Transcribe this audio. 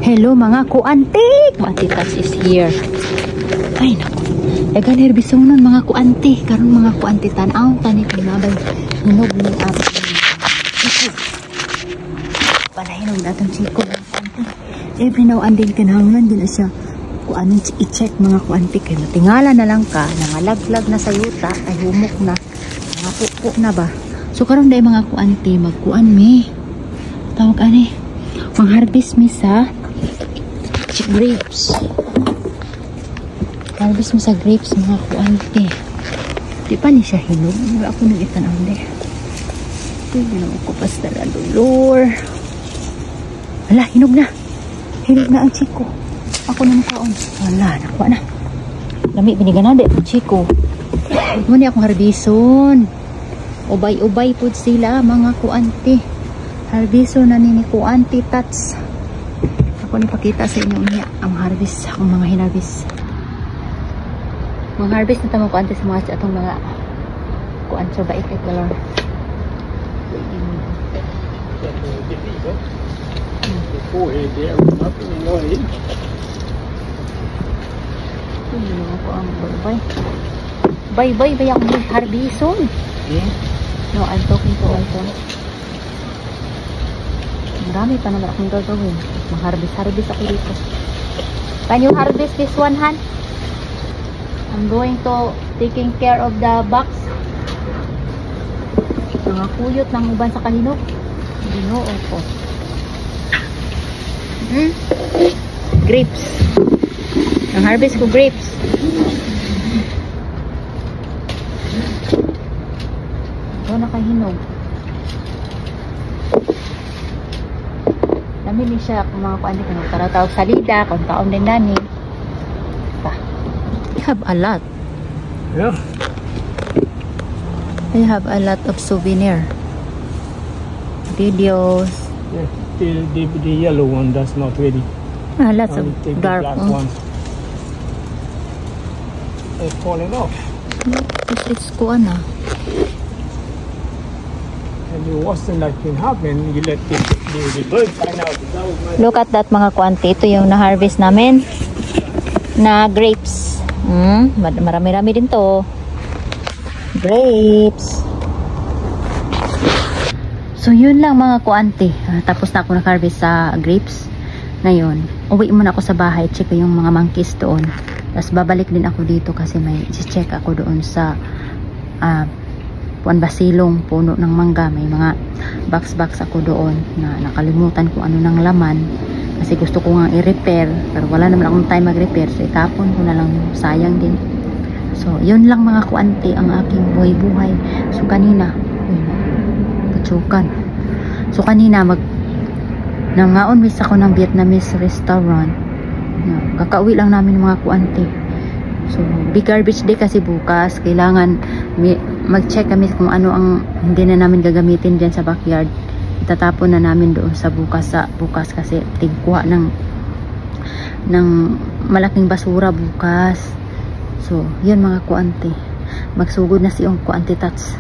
Hello mga kuantik! Kuantik Tats is here. Ay naku. Egan herbisonon mga kuantik. Karon mga kuantik tanaw tani pinabay hinog ni ato. Palahinog natong chiko mga kuantik. Every now and then kinahanglan din siya kuanin i-check mga kuantik kay matingala na lang ka nangalaglag na sa yuta ay humok na. Napupo na ba? So karon day mga kuantik magkuan mi. Tawag ani. Mang-harvest mi sa grapes. Harvest mo sa grapes mga kuante. Di pa ni siya hinog. Ako nang itanaw na. Tignan ko pa sa lalulor. Hala, hinog na. Hinog na ang chiko. Ako na makaon. Hala, nakuha na. Lami, binigan na din ang chiko. Muna akong harbison. Ubay-ubay po sila mga kuante. Harvison na ni kuante Tats. Ako ni pakita sa inyo niya ang harvest akong mga hinarvest. Mga harvest na tamo kuante sa mga atong mga kuan sa bait at galon. Ako ang bye-bye bayang harbison. No, I'm talking to Alton. Marami pa naman akong gagawin. Mag-harvest ako dito. Can you harvest this one, Han? I'm going to taking care of the box. Mga kuyot ng uban sa kahinog. Ginoo ko. Grapes. Ang harvest ko grapes. Ito nakahinog. Dami ni siya kung mga kuan dito tawag salida kung taon din nani. I have a lot. Yeah. I have a lot of souvenir videos. Yeah, the yellow one that's not ready. Lots of dark one. It's falling off. It's kuan na. And the worst thing that can happen, you let the bird find out. Look at that mga kuante. Ito yung na-harvest namin na grapes. Marami-rami din to. Grapes. So yun lang mga kuante. Tapos na ako na-harvest sa grapes. Ngayon, uwi muna ako sa bahay. Check yung mga monkeys doon. Tapos babalik din ako dito kasi may check ako doon sa basilong, puno ng mangga. May mga box ako doon na nakalimutan kung ano ng laman kasi gusto ko nga i-repair pero wala naman akong time mag-repair so itapon ko na lang, sayang din. So yun lang mga kuante ang aking buhay-buhay. So kanina patsukan. So kanina nangaon miss ako ng Vietnamese restaurant. Kakauwi lang namin mga kuante. So big garbage day kasi bukas kailangan mag-check kami kung ano ang hindi na namin gagamitin dyan sa backyard. Itatapon na namin doon sa bukas kasi tigkuha ng malaking basura bukas. So yun mga kuante, magsugod na si yung kuante Tats.